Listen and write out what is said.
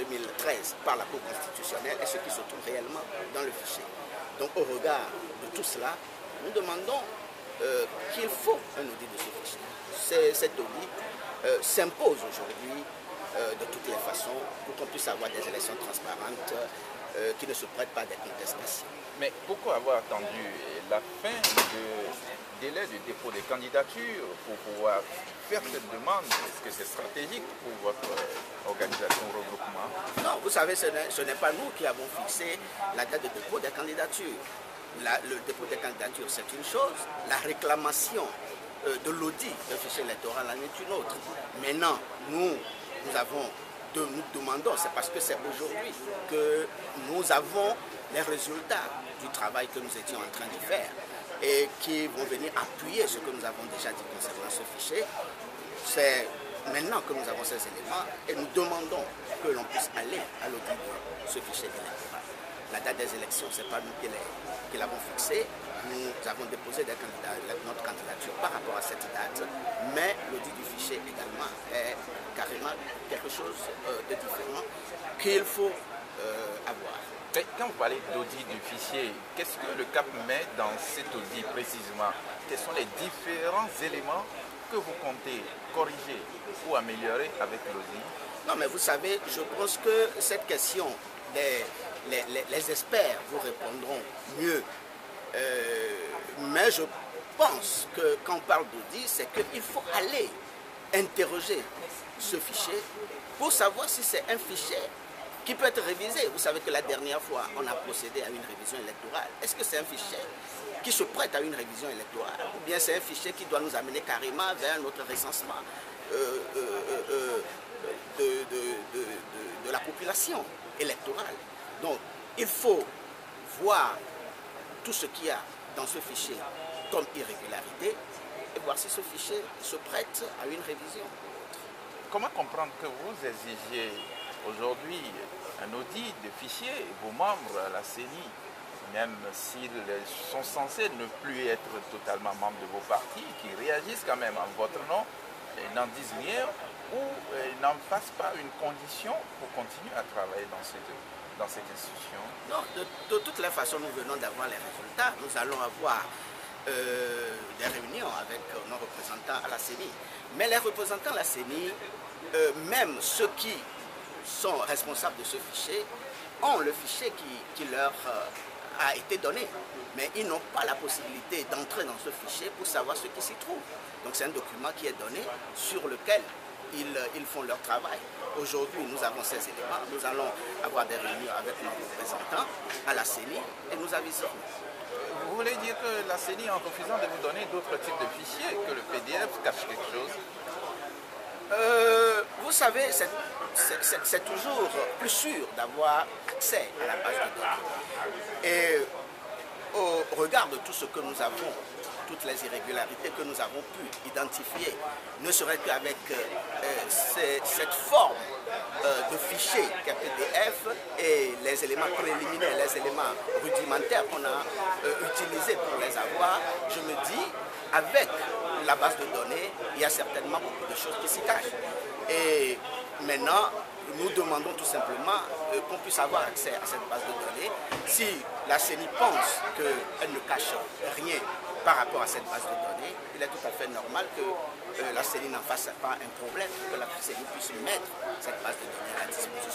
2013 par la Cour constitutionnelle et ce qui se trouve réellement dans le fichier. Donc au regard de tout cela, nous demandons qu'il faut un audit de ce fichier. Cet audit s'impose aujourd'hui de toutes les façons pour qu'on puisse avoir des élections transparentes qui ne se prêtent pas à des contestations. Mais pourquoi avoir attendu la fin du délai de dépôt des candidatures pour pouvoir faire cette demande? Est-ce que c'est stratégique pour votre organisation ou regroupement? Non, vous savez, ce n'est pas nous qui avons fixé la date de dépôt des candidatures. Le dépôt des candidatures, c'est une chose. La réclamation de l'audit du fichier électoral en est une autre. Maintenant, nous demandons, c'est parce que c'est aujourd'hui que nous avons les résultats du travail que nous étions en train de faire et qui vont venir appuyer ce que nous avons déjà dit concernant ce fichier. C'est maintenant que nous avons ces éléments et nous demandons que l'on puisse aller à l'audit de ce fichier électoral. La date des élections, ce n'est pas nous qui l'avons fixée. Nous avons déposé notre candidature par rapport à cette date, mais l'audit du fichier également est carrément quelque chose de différent qu'il faut avoir. Mais quand vous parlez d'audit du fichier, qu'est-ce que le CAP met dans cet audit précisément? Quels sont les différents éléments que vous comptez corriger ou améliorer avec l'audit? Non, mais vous savez, je pense que cette question, les experts vous répondront mieux. Mais je pense que quand on parle d'audit, c'est qu'il faut aller interroger ce fichier pour savoir si c'est un fichier qui peut être révisé. Vous savez que la dernière fois, on a procédé à une révision électorale. Est-ce que c'est un fichier qui se prête à une révision électorale? Ou bien c'est un fichier qui doit nous amener carrément vers un autre recensement de la population électorale? Donc, il faut voir tout ce qu'il y a dans ce fichier comme irrégularité et voir si ce fichier se prête à une révision. Comment comprendre que vous exigiez aujourd'hui un audit de fichiers, vos membres à la CENI, même s'ils sont censés ne plus être totalement membres de vos partis, qui réagissent quand même en votre nom, n'en disent rien ou n'en fassent pas une condition pour continuer à travailler dans cette institution? Non, de toutes les façons, nous venons d'avoir les résultats. Nous allons avoir des réunions avec nos représentants à la CENI. Mais les représentants à la CENI, même ceux qui sont responsables de ce fichier, ont le fichier qui leur a été donné. Mais ils n'ont pas la possibilité d'entrer dans ce fichier pour savoir ce qui s'y trouve. Donc c'est un document qui est donné sur lequel ils font leur travail. Aujourd'hui, nous avons ces éléments. Nous allons avoir des réunions avec nos représentants à la CENI et nous aviserons. Vous voulez dire que la CENI, en refusant de vous donner d'autres types de fichiers, que le PDF cache quelque chose? Vous savez, c'est toujours plus sûr d'avoir accès à la base de données. Et au regard de tout ce que nous avons, toutes les irrégularités que nous avons pu identifier, ne serait qu'avec cette forme de fichier qu'est PDF et les éléments préliminaires, les éléments rudimentaires qu'on a utilisés pour les avoir, je me dis, avec la base de données, il y a certainement beaucoup de choses qui s'y cachent. Et maintenant, nous demandons tout simplement qu'on puisse avoir accès à cette base de données. Si la CENI pense qu'elle ne cache rien par rapport à cette base de données, il est tout à fait normal que la CENI n'en fasse pas un problème, que la CENI puisse mettre cette base de données à disposition.